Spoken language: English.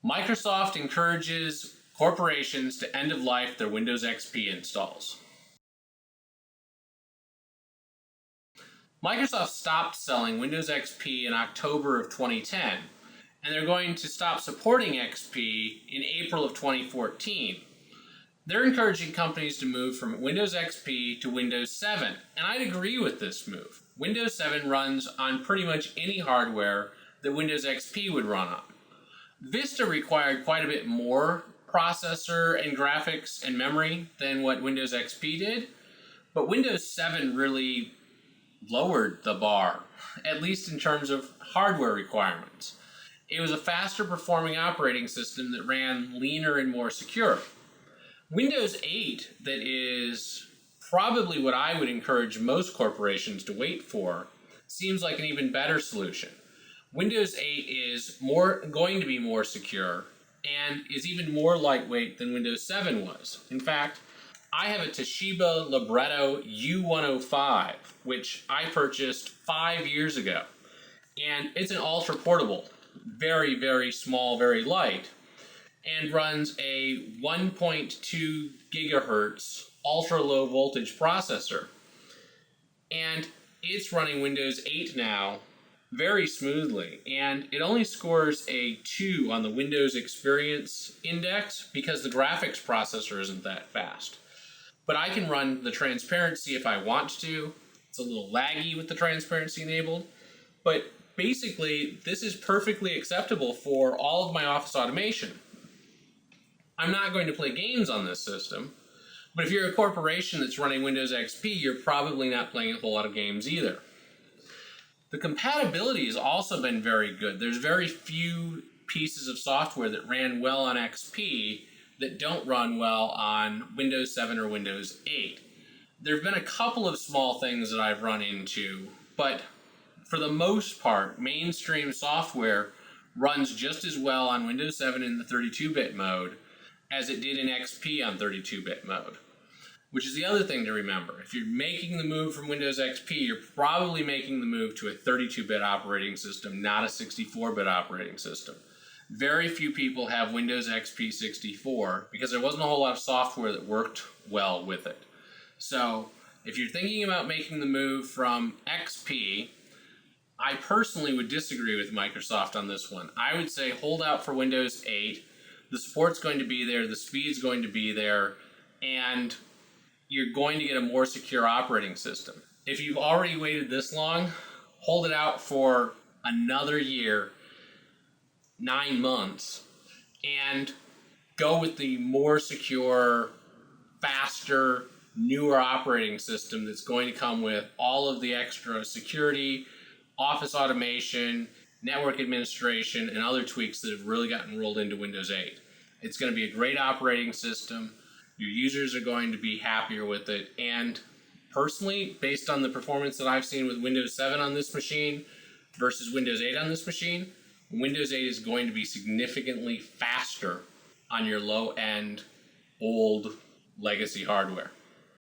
Microsoft encourages corporations to end of life their Windows XP installs. Microsoft stopped selling Windows XP in October of 2010, and they're going to stop supporting XP in April of 2014. They're encouraging companies to move from Windows XP to Windows 7, and I'd agree with this move. Windows 7 runs on pretty much any hardware that Windows XP would run on. Vista required quite a bit more processor and graphics and memory than what Windows XP did, but Windows 7 really lowered the bar, at least in terms of hardware requirements. It was a faster performing operating system that ran leaner and more secure. Windows 8, that is probably what I would encourage most corporations to wait for, seems like an even better solution. Windows 8 is going to be more secure and is even more lightweight than Windows 7 was. In fact, I have a Toshiba Libretto U105, which I purchased 5 years ago. And it's an ultra portable, very, very small, very light, and runs a 1.2 gigahertz ultra low voltage processor. And it's running Windows 8 now very smoothly, and it only scores a 2 on the Windows Experience Index because the graphics processor isn't that fast. But I can run the transparency if I want to. It's a little laggy with the transparency enabled, but basically this is perfectly acceptable for all of my office automation. I'm not going to play games on this system, but if you're a corporation that's running Windows XP, you're probably not playing a whole lot of games either. The compatibility has also been very good. There's very few pieces of software that ran well on XP that don't run well on Windows 7 or Windows 8. There have been a couple of small things that I've run into, but for the most part, mainstream software runs just as well on Windows 7 in the 32-bit mode as it did in XP on 32-bit mode. Which is the other thing to remember. If you're making the move from Windows XP, you're probably making the move to a 32-bit operating system, not a 64-bit operating system. Very few people have Windows XP 64 because there wasn't a whole lot of software that worked well with it. So if you're thinking about making the move from XP, I personally would disagree with Microsoft on this one. I would say hold out for Windows 8. The support's going to be there, the speed's going to be there, and you're going to get a more secure operating system. If you've already waited this long, hold it out for another year, 9 months, and go with the more secure, faster, newer operating system that's going to come with all of the extra security, office automation, network administration, and other tweaks that have really gotten rolled into Windows 8. It's going to be a great operating system. Your users are going to be happier with it, and personally, based on the performance that I've seen with Windows 7 on this machine versus Windows 8 on this machine, Windows 8 is going to be significantly faster on your low-end, old legacy hardware.